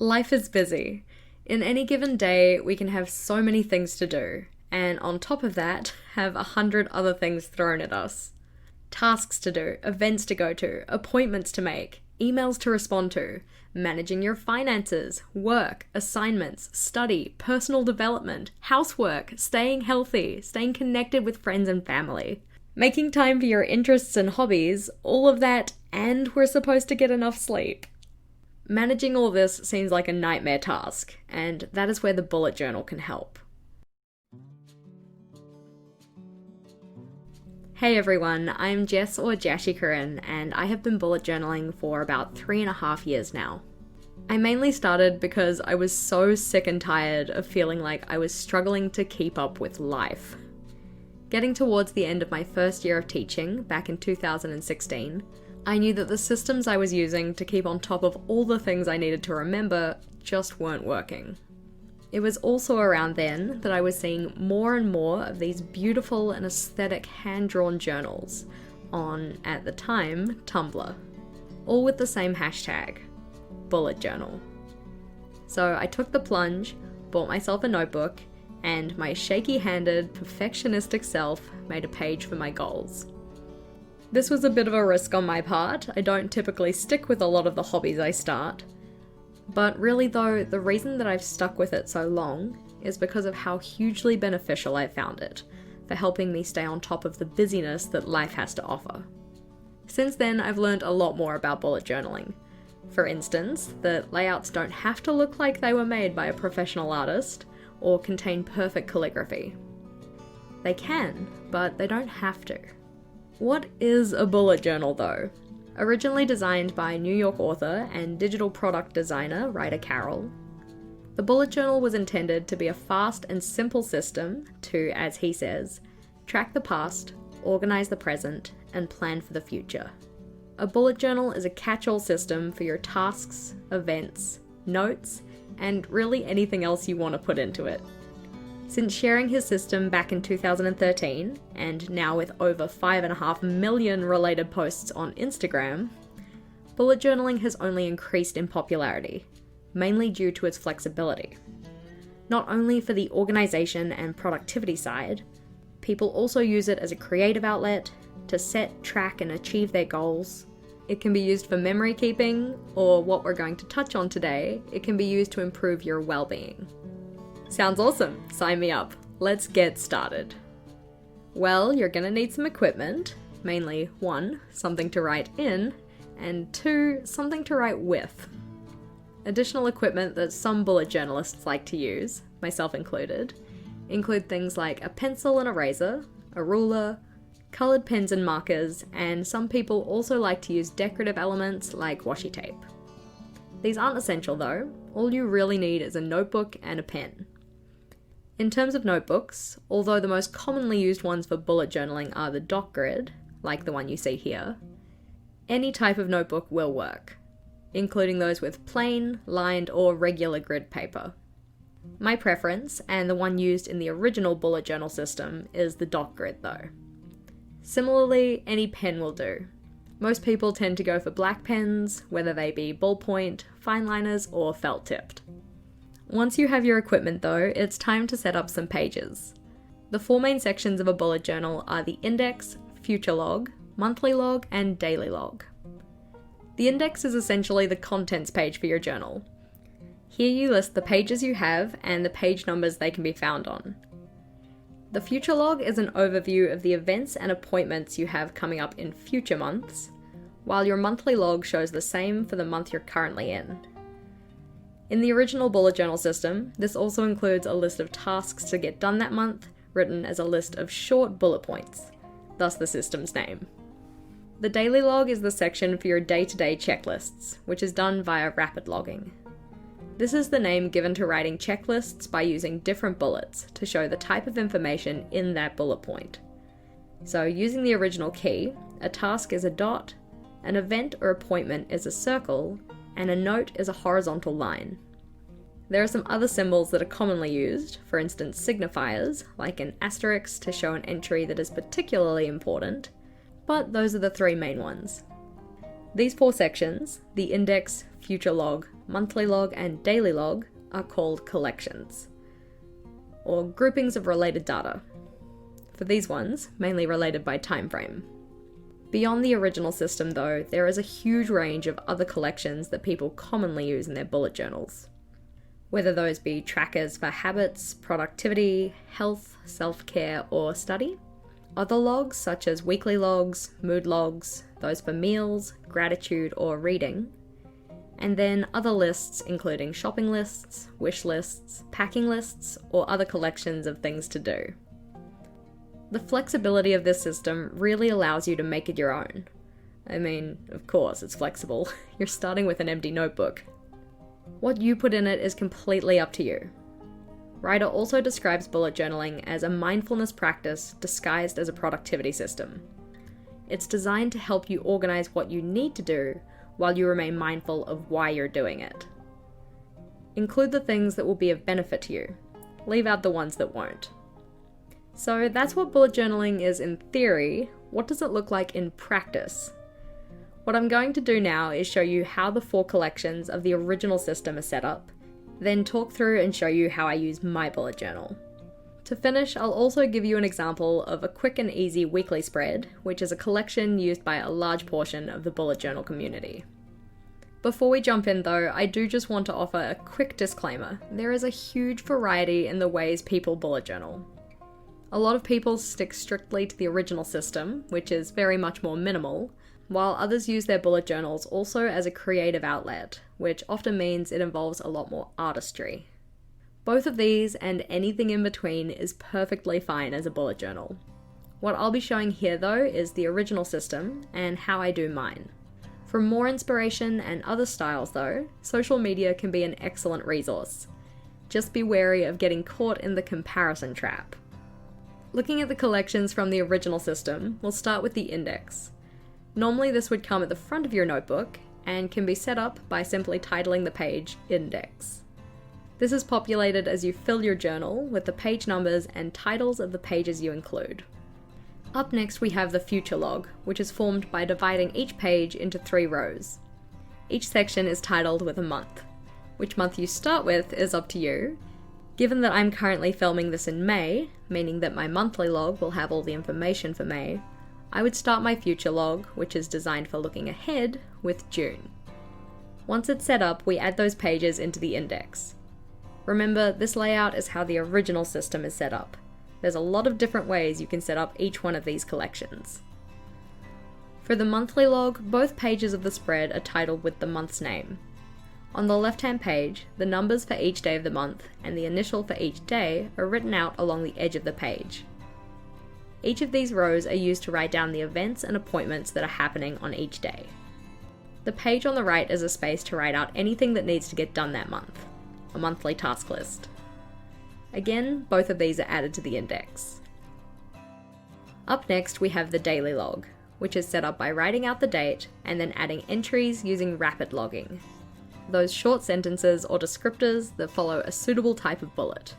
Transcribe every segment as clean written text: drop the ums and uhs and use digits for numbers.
Life is busy. In any given day, we can have so many things to do, and on top of that, have 100 other things thrown at us. Tasks to do, events to go to, appointments to make, emails to respond to, managing your finances, work, assignments, study, personal development, housework, staying healthy, staying connected with friends and family. Making time for your interests and hobbies, all of that, and we're supposed to get enough sleep. Managing all this seems like a nightmare task, and that is where the bullet journal can help. Hey everyone, I'm Jess or JashiiCorrin, and I have been bullet journaling for about 3.5 years now. I mainly started because I was so sick and tired of feeling like I was struggling to keep up with life. Getting towards the end of my first year of teaching, back in 2016, I knew that the systems I was using to keep on top of all the things I needed to remember just weren't working. It was also around then that I was seeing more and more of these beautiful and aesthetic hand-drawn journals on, at the time, Tumblr, all with the same hashtag, bullet journal. So I took the plunge, bought myself a notebook, and my shaky-handed, perfectionistic self made a page for my goals. This was a bit of a risk on my part. I don't typically stick with a lot of the hobbies I start. But really though, the reason that I've stuck with it so long is because of how hugely beneficial I found it for helping me stay on top of the busyness that life has to offer. Since then, I've learned a lot more about bullet journaling. For instance, that layouts don't have to look like they were made by a professional artist or contain perfect calligraphy. They can, but they don't have to. What is a bullet journal though? Originally designed by New York author and digital product designer Ryder Carroll, the bullet journal was intended to be a fast and simple system to, as he says, track the past, organize the present, and plan for the future. A bullet journal is a catch-all system for your tasks, events, notes, and really anything else you want to put into it. Since sharing his system back in 2013, and now with over 5.5 million related posts on Instagram, bullet journaling has only increased in popularity, mainly due to its flexibility. Not only for the organization and productivity side, people also use it as a creative outlet to set, track, and achieve their goals. It can be used for memory keeping, or what we're going to touch on today, it can be used to improve your well-being. Sounds awesome, sign me up. Let's get started. Well, you're gonna need some equipment, mainly 1, something to write in, and 2, something to write with. Additional equipment that some bullet journalists like to use, myself included, include things like a pencil and eraser, a ruler, coloured pens and markers, and some people also like to use decorative elements like washi tape. These aren't essential though, all you really need is a notebook and a pen. In terms of notebooks, although the most commonly used ones for bullet journaling are the dot grid, like the one you see here, any type of notebook will work, including those with plain, lined, or regular grid paper. My preference, and the one used in the original bullet journal system, is the dot grid though. Similarly, any pen will do. Most people tend to go for black pens, whether they be ballpoint, fine liners, or felt tipped. Once you have your equipment though, it's time to set up some pages. The 4 main sections of a bullet journal are the index, future log, monthly log, and daily log. The index is essentially the contents page for your journal. Here you list the pages you have and the page numbers they can be found on. The future log is an overview of the events and appointments you have coming up in future months, while your monthly log shows the same for the month you're currently in. In the original bullet journal system, this also includes a list of tasks to get done that month, written as a list of short bullet points, thus the system's name. The daily log is the section for your day-to-day checklists, which is done via rapid logging. This is the name given to writing checklists by using different bullets to show the type of information in that bullet point. So using the original key, a task is a dot, an event or appointment is a circle, and a note is a horizontal line. There are some other symbols that are commonly used, for instance signifiers, like an asterisk to show an entry that is particularly important, but those are the 3 main ones. These 4 sections, the index, future log, monthly log, and daily log, are called collections, or groupings of related data. For these ones, mainly related by time frame. Beyond the original system though, there is a huge range of other collections that people commonly use in their bullet journals. Whether those be trackers for habits, productivity, health, self-care, or study. Other logs such as weekly logs, mood logs, those for meals, gratitude, or reading. And then other lists including shopping lists, wish lists, packing lists, or other collections of things to do. The flexibility of this system really allows you to make it your own. I mean, of course, it's flexible. You're starting with an empty notebook. What you put in it is completely up to you. Ryder also describes bullet journaling as a mindfulness practice disguised as a productivity system. It's designed to help you organize what you need to do while you remain mindful of why you're doing it. Include the things that will be of benefit to you. Leave out the ones that won't. So that's what bullet journaling is in theory. What does it look like in practice? What I'm going to do now is show you how the 4 collections of the original system are set up, then talk through and show you how I use my bullet journal. To finish, I'll also give you an example of a quick and easy weekly spread, which is a collection used by a large portion of the bullet journal community. Before we jump in though, I do just want to offer a quick disclaimer. There is a huge variety in the ways people bullet journal. A lot of people stick strictly to the original system, which is very much more minimal, while others use their bullet journals also as a creative outlet, which often means it involves a lot more artistry. Both of these and anything in between is perfectly fine as a bullet journal. What I'll be showing here though is the original system and how I do mine. For more inspiration and other styles though, social media can be an excellent resource. Just be wary of getting caught in the comparison trap. Looking at the collections from the original system, we'll start with the index. Normally this would come at the front of your notebook and can be set up by simply titling the page Index. This is populated as you fill your journal with the page numbers and titles of the pages you include. Up next we have the future log, which is formed by dividing each page into 3 rows. Each section is titled with a month. Which month you start with is up to you. Given that I'm currently filming this in May, meaning that my monthly log will have all the information for May, I would start my future log, which is designed for looking ahead, with June. Once it's set up, we add those pages into the index. Remember, this layout is how the original system is set up. There's a lot of different ways you can set up each one of these collections. For the monthly log, both pages of the spread are titled with the month's name. On the left-hand page, the numbers for each day of the month and the initial for each day are written out along the edge of the page. Each of these rows are used to write down the events and appointments that are happening on each day. The page on the right is a space to write out anything that needs to get done that month, a monthly task list. Again, both of these are added to the index. Up next we have the daily log, which is set up by writing out the date and then adding entries using rapid logging. Those short sentences or descriptors that follow a suitable type of bullet.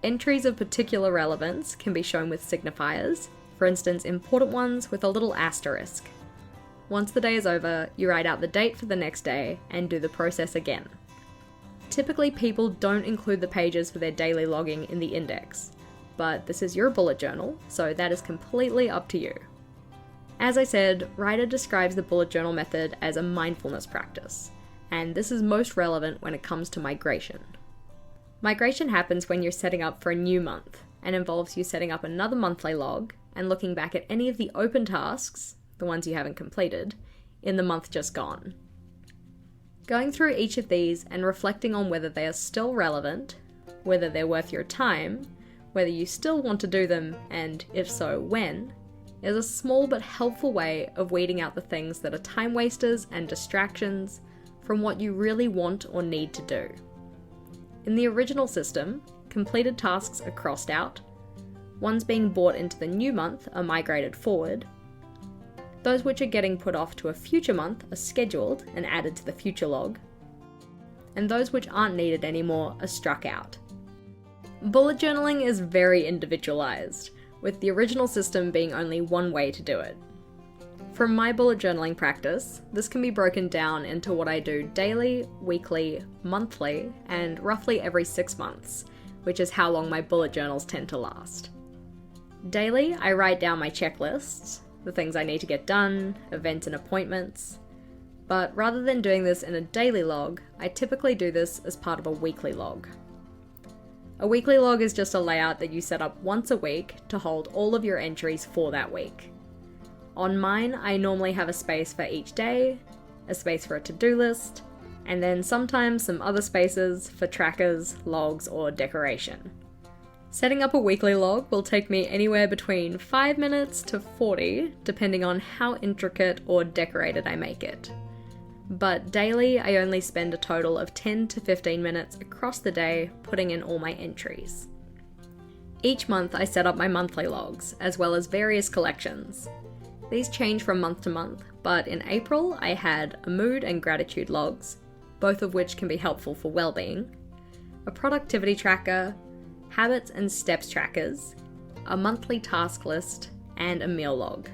Entries of particular relevance can be shown with signifiers, for instance important ones with a little asterisk. Once the day is over, you write out the date for the next day and do the process again. Typically people don't include the pages for their daily logging in the index, but this is your bullet journal, so that is completely up to you. As I said, Ryder describes the bullet journal method as a mindfulness practice, and this is most relevant when it comes to migration. Migration happens when you're setting up for a new month, and involves you setting up another monthly log and looking back at any of the open tasks, the ones you haven't completed, in the month just gone. Going through each of these and reflecting on whether they are still relevant, whether they're worth your time, whether you still want to do them, and if so, when, is a small but helpful way of weeding out the things that are time wasters and distractions from what you really want or need to do. In the original system, completed tasks are crossed out, ones being brought into the new month are migrated forward, those which are getting put off to a future month are scheduled and added to the future log, and those which aren't needed anymore are struck out. Bullet journaling is very individualized, with the original system being only one way to do it. From my bullet journaling practice, this can be broken down into what I do daily, weekly, monthly, and roughly every 6 months, which is how long my bullet journals tend to last. Daily, I write down my checklists, the things I need to get done, events and appointments, but rather than doing this in a daily log, I typically do this as part of a weekly log. A weekly log is just a layout that you set up once a week to hold all of your entries for that week. On mine, I normally have a space for each day, a space for a to-do list, and then sometimes some other spaces for trackers, logs, or decoration. Setting up a weekly log will take me anywhere between 5 minutes to 40, depending on how intricate or decorated I make it. But daily, I only spend a total of 10 to 15 minutes across the day putting in all my entries. Each month, I set up my monthly logs, as well as various collections. These change from month to month, but in April, I had a mood and gratitude logs, both of which can be helpful for well-being, a productivity tracker, habits and steps trackers, a monthly task list, and a meal log.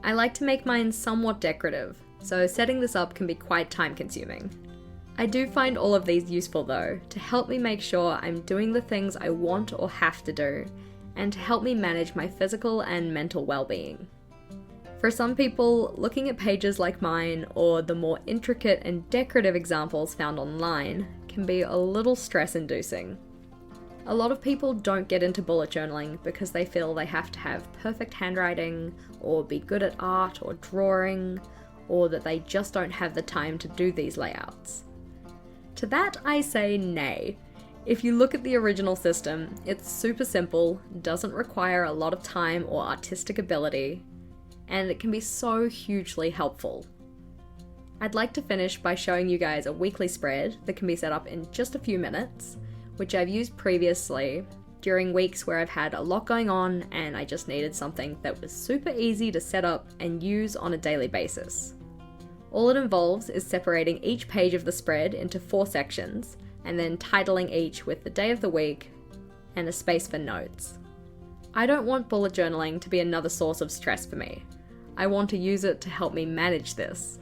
I like to make mine somewhat decorative, so setting this up can be quite time-consuming. I do find all of these useful though, to help me make sure I'm doing the things I want or have to do, and to help me manage my physical and mental well-being. For some people, looking at pages like mine or the more intricate and decorative examples found online can be a little stress-inducing. A lot of people don't get into bullet journaling because they feel they have to have perfect handwriting, or be good at art or drawing, or that they just don't have the time to do these layouts. To that I say nay. If you look at the original system, it's super simple, doesn't require a lot of time or artistic ability, and it can be so hugely helpful. I'd like to finish by showing you guys a weekly spread that can be set up in just a few minutes, which I've used previously during weeks where I've had a lot going on and I just needed something that was super easy to set up and use on a daily basis. All it involves is separating each page of the spread into 4 sections and then titling each with the day of the week and a space for notes. I don't want bullet journaling to be another source of stress for me. I want to use it to help me manage this.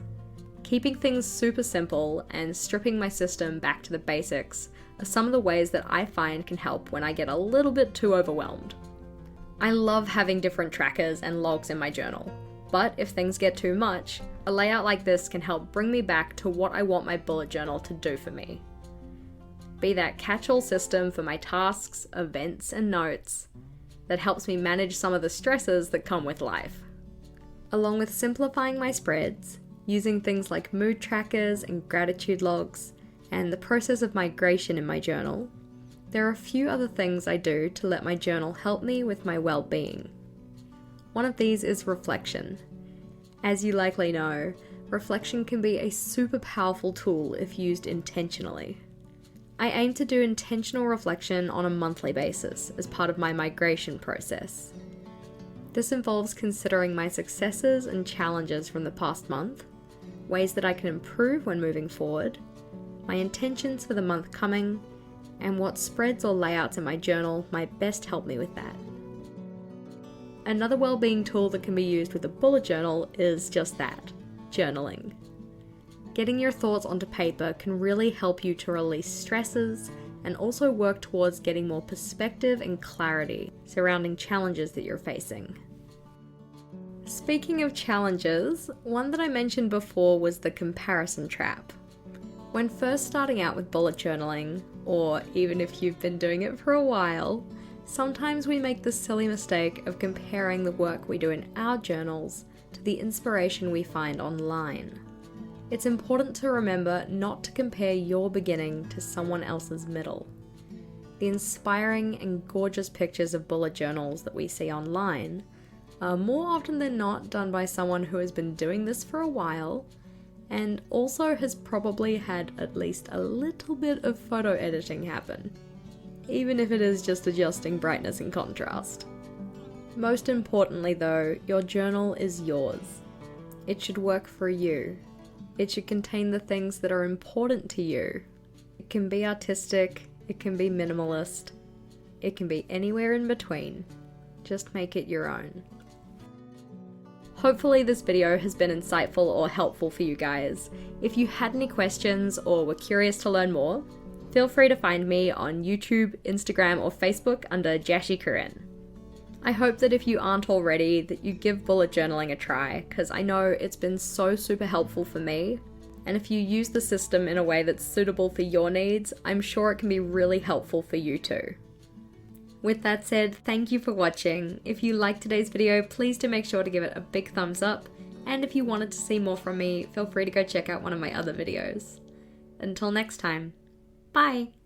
Keeping things super simple and stripping my system back to the basics are some of the ways that I find can help when I get a little bit too overwhelmed. I love having different trackers and logs in my journal, but if things get too much, a layout like this can help bring me back to what I want my bullet journal to do for me. Be that catch-all system for my tasks, events, and notes that helps me manage some of the stresses that come with life. Along with simplifying my spreads, using things like mood trackers and gratitude logs, and the process of migration in my journal, there are a few other things I do to let my journal help me with my well-being. One of these is reflection. As you likely know, reflection can be a super powerful tool if used intentionally. I aim to do intentional reflection on a monthly basis as part of my migration process. This involves considering my successes and challenges from the past month, ways that I can improve when moving forward, my intentions for the month coming, and what spreads or layouts in my journal might best help me with that. Another well-being tool that can be used with a bullet journal is just that, journaling. Getting your thoughts onto paper can really help you to release stresses and also work towards getting more perspective and clarity surrounding challenges that you're facing. Speaking of challenges, one that I mentioned before was the comparison trap. When first starting out with bullet journaling, or even if you've been doing it for a while, sometimes we make the silly mistake of comparing the work we do in our journals to the inspiration we find online. It's important to remember not to compare your beginning to someone else's middle. The inspiring and gorgeous pictures of bullet journals that we see online are more often than not done by someone who has been doing this for a while and also has probably had at least a little bit of photo editing happen, even if it is just adjusting brightness and contrast. Most importantly though, your journal is yours. It should work for you. It should contain the things that are important to you. It can be artistic, it can be minimalist, it can be anywhere in between. Just make it your own. Hopefully this video has been insightful or helpful for you guys. If you had any questions or were curious to learn more, feel free to find me on YouTube, Instagram, or Facebook under JashiiCorrin. I hope that if you aren't already, that you give bullet journaling a try, because I know it's been so super helpful for me, and if you use the system in a way that's suitable for your needs, I'm sure it can be really helpful for you too. With that said, thank you for watching. If you liked today's video, please do make sure to give it a big thumbs up, and if you wanted to see more from me, feel free to go check out one of my other videos. Until next time, bye!